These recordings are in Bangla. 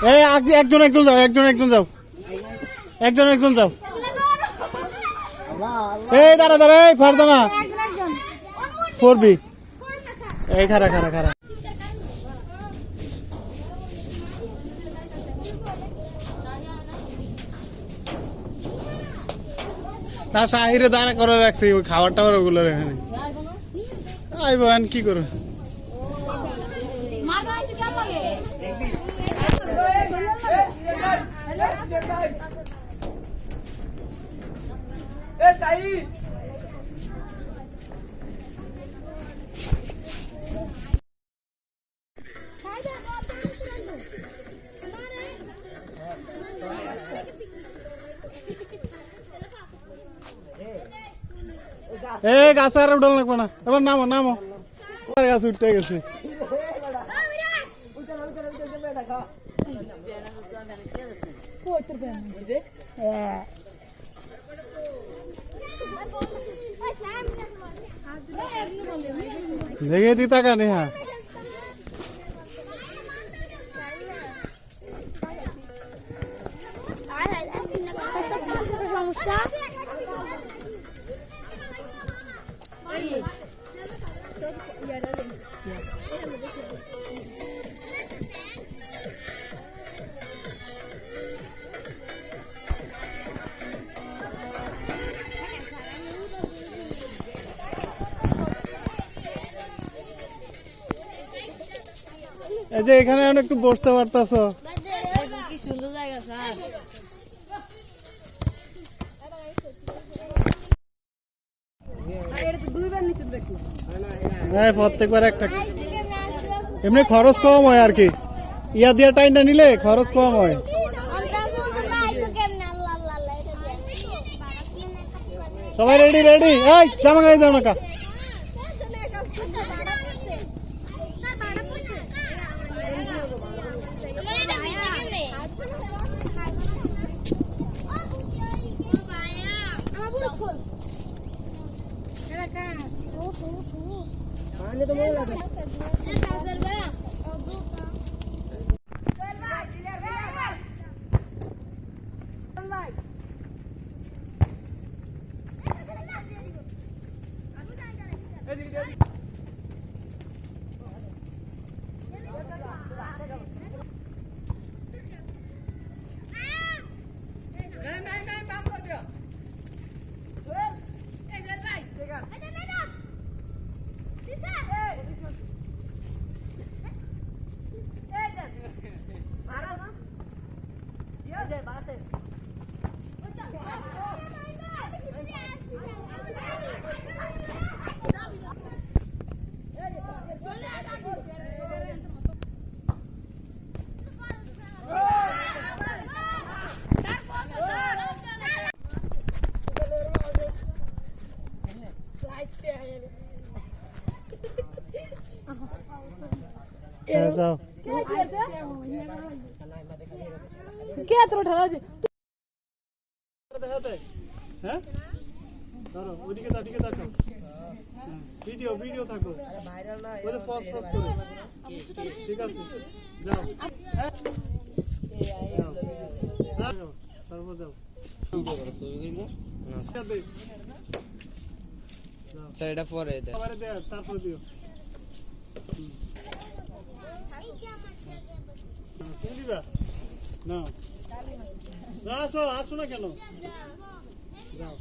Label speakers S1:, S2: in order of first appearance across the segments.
S1: এই একজন একজন যাও, একজন একজন যাও, একজন একজন যাও। এই দাঁড়া দাঁড়া, এই ফারজানা করবি, এই খারা খারা খারা। না সাহিরে দাঁড়া করে রাখছি ওই খাবার টাবার ওগুলো এখানে আইব কি করে। এ গাছ আর উঠান লাগবে না, এবার নামো নামো, গাছ উঠতে গেছে। দেখে দি টাকা নেই। হ্যাঁ
S2: সমস্যা
S1: এই যে এখানে একটু বসতে পারতাছ,
S2: কি সুন্দর জায়গা স্যার।
S1: হ্যাঁ প্রত্যেকবার একটা, এমনি খরচ কম হয় আর কি, ইয়া দিয়া টাইমটা নিলে খরচ কম হয়। সবাই রেডি রেডি, এই জামা গায়ে দাও না কা। যাও
S2: কে এত ঠাড়া আছে?
S1: হ্যাঁ ধরো ওদিকে দেখো, ভিডিও ভিডিও থাকো, ওই পজ পজ করে, ঠিক আছে যাও। হ্যাঁ সর্ব যাও,
S3: এটা পরে
S1: তারপর দিও। না আসো আসো না কেন, যাও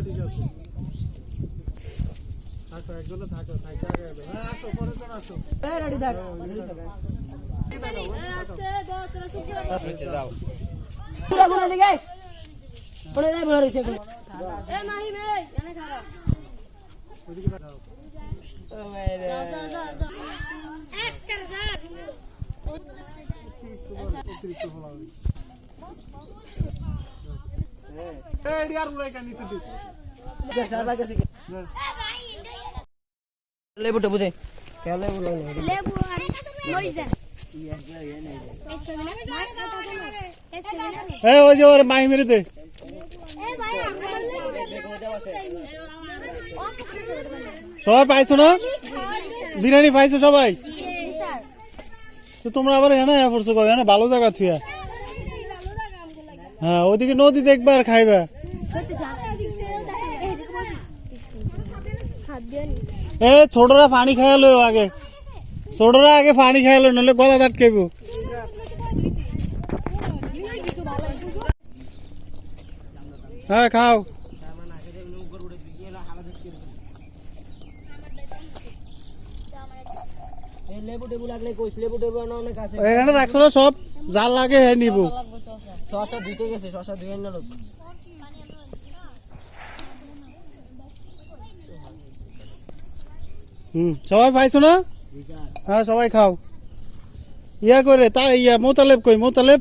S1: ঠিক আছে থাকো, একজনে থাকো, থাকতে আগে হ্যাঁ আসো, পরে জন আসো,
S3: রেডি থাক যাও
S2: বলে দিগাই পড়ে যাই বলে রইছে এ মাহি মে এনে খারা
S1: ওদিকে যাও।
S2: এক কর যা
S1: এই ডিয়ার উড়াই কানি সিটি
S3: লেবুটা বুঝে কে লেবু
S2: লেবু আর মরিচা
S1: এই ওই যে ওরে মাই মেরে দে। সবাই পাইছো না, বিরিয়ানি পাইছো সবাই? তো তোমরা আবার এখানে পড়ছো কবে এখানে ভালো জায়গা থুয়া হ্যাঁ ওইদিকে নদী দেখবা আর খাইবা এ ছোটরা পানি খাইলো আগে ছোটরা আগে পানি খাইলো নাহলে গলা আটকাইব হ্যাঁ খাও
S2: লেবু টেবু লাগলে কইস লেবু টেবু না অনেক আছে
S1: এখানে রাখছো না সব যা লাগে হ্যাঁ নিব
S2: শশা ধুইতে গেছে শশা ধুয়ে না লোক
S1: সবাই পাইছো না হ্যাঁ সবাই খাও ইয়া করে তা ইয়া মোতালেব কই মোতালেব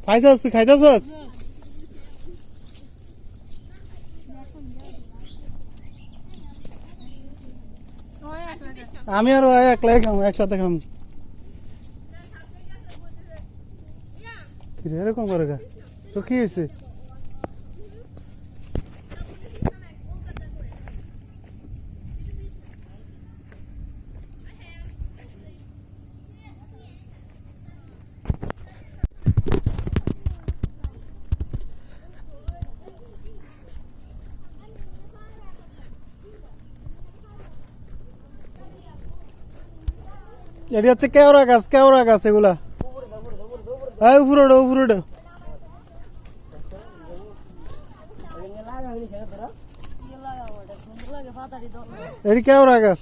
S1: পাইছস তুই খাইতেছস আমি আর একলাই খাম একসাথে খাম কি রে এরকম করে গা তো কি হয়েছে এটি হচ্ছে কেওড়া গাছ এগুলা হ্যাঁ উপরে উঠো এটি কেওড়া গাছ